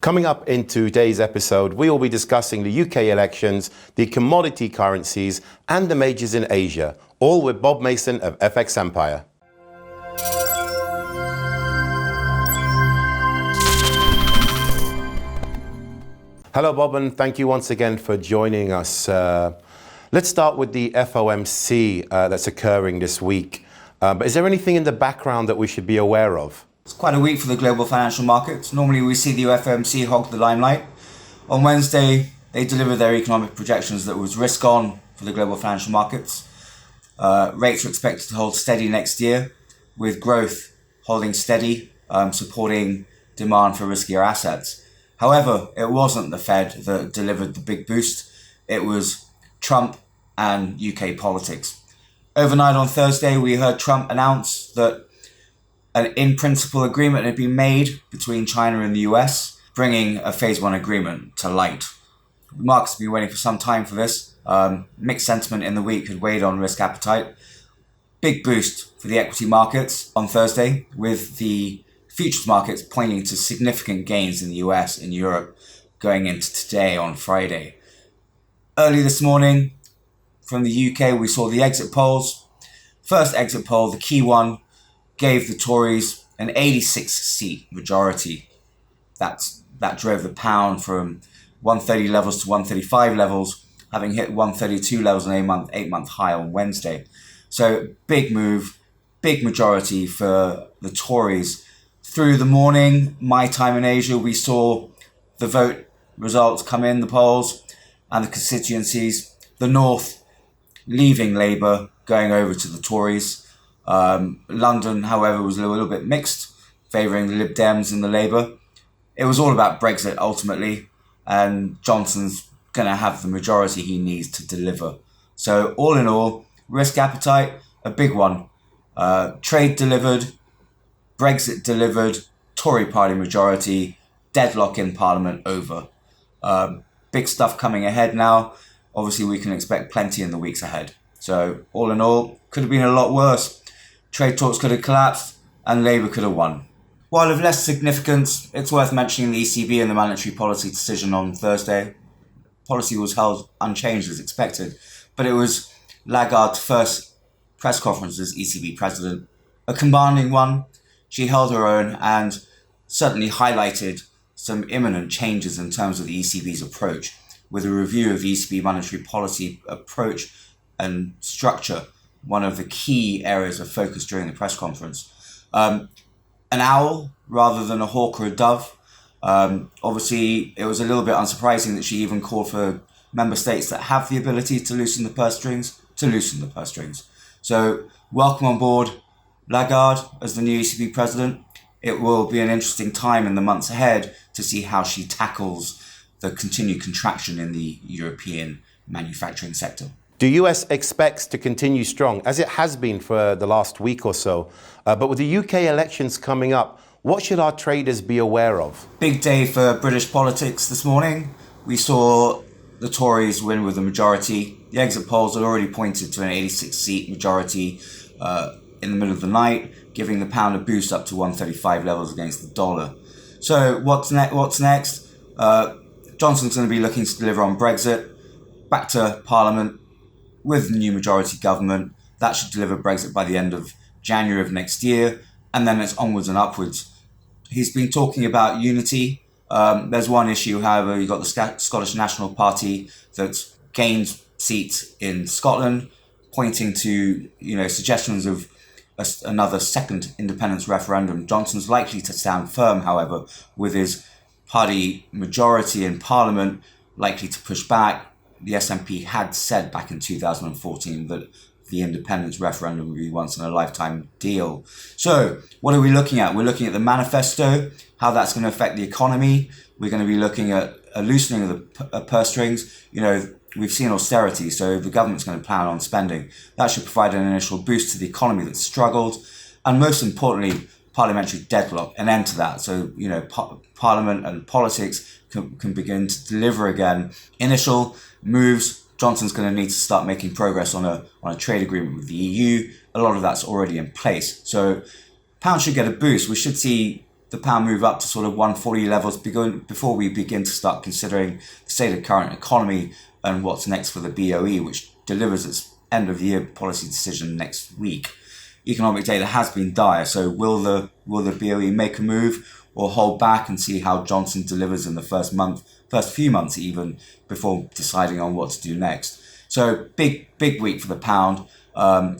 Coming up in today's episode, we will be discussing the UK elections, the commodity currencies, and the majors in Asia, all with Bob Mason of FX Empire. Hello, Bob, and thank you once again for joining us. Let's start with the FOMC that's occurring this week. But is there anything in the background that we should be aware of? It's quite a week for the global financial markets. Normally we see the FOMC hog the limelight. On Wednesday, they delivered their economic projections that was risk on for the global financial markets. Rates are expected to hold steady next year, with growth holding steady, supporting demand for riskier assets. However, it wasn't the Fed that delivered the big boost. It was Trump and UK politics. Overnight on Thursday, we heard Trump announce that an in-principle agreement had been made between China and the US, bringing a Phase 1 agreement to light. The markets have been waiting for some time for this. Mixed sentiment in the week had weighed on risk appetite. Big boost for the equity markets on Thursday, with the futures markets pointing to significant gains in the US and Europe going into today on Friday. Early this morning, from the UK, we saw the exit polls. First exit poll, the key one, gave the Tories an 86-seat majority. That drove the pound from 130 levels to 135 levels, having hit 132 levels on an eight-month high on Wednesday. So big move, big majority for the Tories. Through the morning, my time in Asia, we saw the vote results come in, the polls and the constituencies. The North leaving Labour, going over to the Tories. London, however, was a little bit mixed, favouring the Lib Dems and the Labour. It was all about Brexit ultimately, and Johnson's going to have the majority he needs to deliver. So all in all, risk appetite, a big one. Trade delivered, Brexit delivered, Tory party majority, deadlock in Parliament over. Big stuff coming ahead now. Obviously, we can expect plenty in the weeks ahead. So all in all, could have been a lot worse. Trade talks could have collapsed and Labour could have won. While of less significance, it's worth mentioning the ECB and the monetary policy decision on Thursday. Policy was held unchanged as expected, but it was Lagarde's first press conference as ECB president. A commanding one. She held her own and certainly highlighted some imminent changes in terms of the ECB's approach, with a review of the ECB monetary policy approach and structure, one of the key areas of focus during the press conference. An owl rather than a hawk or a dove. Obviously, it was a little bit unsurprising that she even called for member states that have the ability to loosen the purse strings to loosen the purse strings. So welcome on board Lagarde as the new ECB president. It will be an interesting time in the months ahead to see how she tackles the continued contraction in the European manufacturing sector. The US expects to continue strong, as it has been for the last week or so. But with the UK elections coming up, what should our traders be aware of? Big day for British politics this morning. We saw the Tories win with a majority. The exit polls had already pointed to an 86-seat majority in the middle of the night, giving the pound a boost up to 135 levels against the dollar. So what's next? Johnson's going to be looking to deliver on Brexit, back to Parliament with the new majority government. That should deliver Brexit by the end of January of next year, and then it's onwards and upwards. He's been talking about unity. There's one issue, however. You've got the Scottish National Party that's gained seats in Scotland, pointing to suggestions of another second independence referendum. Johnson's likely to stand firm, however, with his party majority in Parliament likely to push back. The SNP had said back in 2014 that the independence referendum would be once in a lifetime deal. So what are we looking at? We're looking at the manifesto, how that's going to affect the economy. We're going to be looking at a loosening of the purse strings. We've seen austerity, so the government's going to plan on spending. That should provide an initial boost to the economy that's struggled. And most importantly, parliamentary deadlock, an end to that. So, Parliament and politics can begin to deliver again. Initial moves, Johnson's going to need to start making progress on a trade agreement with the EU. A lot of that's already in place. So pound should get a boost. We should see the pound move up to sort of 140 levels before we begin to start considering the state of current economy and what's next for the BOE, which delivers its end of year policy decision next week. Economic data has been dire, so will the BOE make a move or hold back and see how Johnson delivers in the first few months even, before deciding on what to do next? So big week for the pound.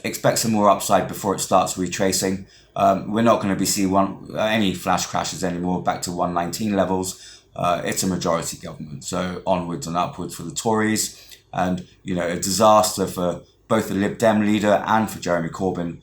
Expect some more upside before it starts retracing. We're not going to be seeing any flash crashes anymore back to 119 levels. It's a majority government, so onwards and upwards for the Tories, and a disaster for both the Lib Dem leader and for Jeremy Corbyn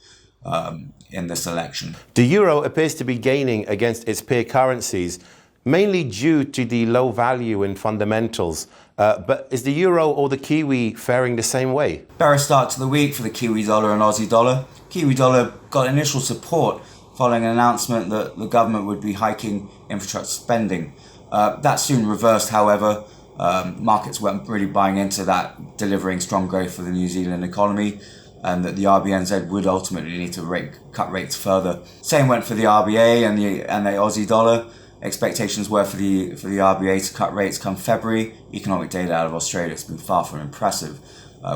in this election. The euro appears to be gaining against its peer currencies, mainly due to the low value in fundamentals. But is the euro or the Kiwi faring the same way? Better start to the week for the Kiwi dollar and Aussie dollar. Kiwi dollar got initial support following an announcement that the government would be hiking infrastructure spending. That soon reversed, however. Markets weren't really buying into that, delivering strong growth for the New Zealand economy, and that the AUDNZD would ultimately need to cut rates further. Same went for the RBA and the Aussie dollar. Expectations were for the RBA to cut rates come February. Economic data out of Australia has been far from impressive.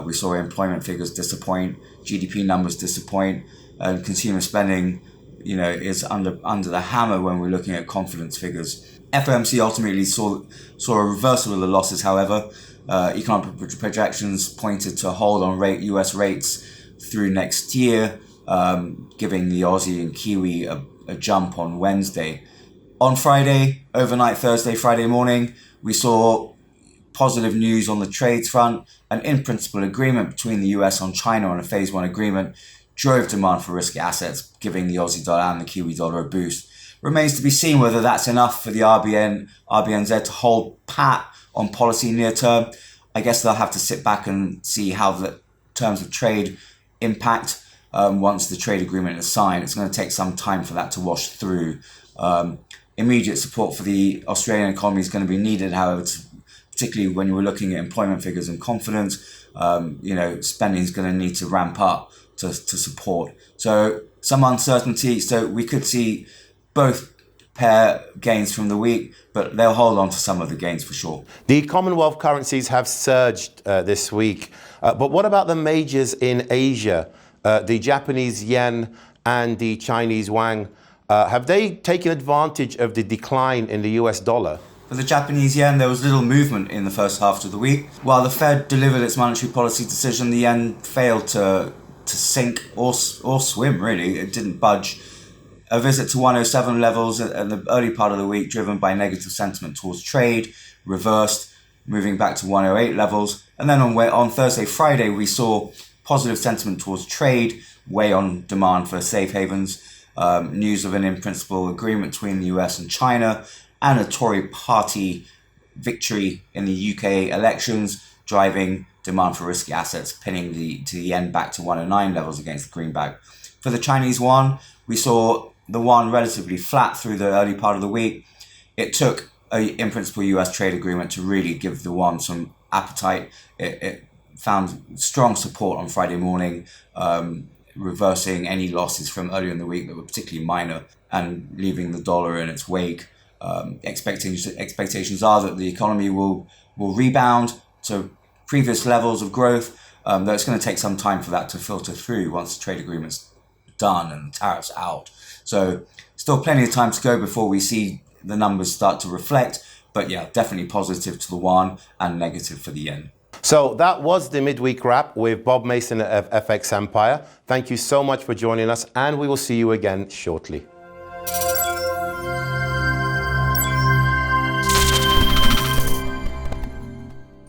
We saw employment figures disappoint, GDP numbers disappoint, and consumer spending, is under the hammer when we're looking at confidence figures. FOMC ultimately saw a reversal of the losses, however. Economic projections pointed to a hold on US rates through next year, giving the Aussie and Kiwi a jump on Wednesday. On Friday, overnight Thursday, Friday morning, we saw positive news on the trades front. An in-principle agreement between the US on China on a Phase 1 agreement drove demand for risky assets, giving the Aussie dollar and the Kiwi dollar a boost. Remains to be seen whether that's enough for the RBNZ to hold pat on policy near term. I guess they'll have to sit back and see how the terms of trade impact once the trade agreement is signed. It's going to take some time for that to wash through. Immediate support for the Australian economy is going to be needed, however, particularly when we're looking at employment figures and confidence. Spending is going to need to ramp up to support. So some uncertainty. So we could see both pair gains from the week, but they'll hold on to some of the gains for sure. The Commonwealth currencies have surged this week. But what about the majors in Asia? The Japanese yen and the Chinese yuan. Have they taken advantage of the decline in the US dollar? For the Japanese yen, there was little movement in the first half of the week. While the Fed delivered its monetary policy decision, the yen failed to sink or swim, really. It didn't budge. A visit to 107 levels in the early part of the week, driven by negative sentiment towards trade, reversed, moving back to 108 levels. And then on Thursday, Friday, we saw positive sentiment towards trade weigh on demand for safe havens. News of an in-principle agreement between the US and China, and a Tory party victory in the UK elections, driving demand for risky assets, pinning the yen back to 109 levels against the greenback. For the Chinese yuan, we saw the yuan relatively flat through the early part of the week. It took an in-principle US trade agreement to really give the yuan some appetite. It found strong support on Friday morning, reversing any losses from earlier in the week that were particularly minor and leaving the dollar in its wake. Expectations are that the economy will rebound to previous levels of growth, though it's going to take some time for that to filter through once the trade agreement's done and the tariffs out. So still plenty of time to go before we see the numbers start to reflect, but yeah, definitely positive to the yuan and negative for the yen. So that was the midweek wrap with Bob Mason of FX Empire. Thank you so much for joining us, and we will see you again shortly.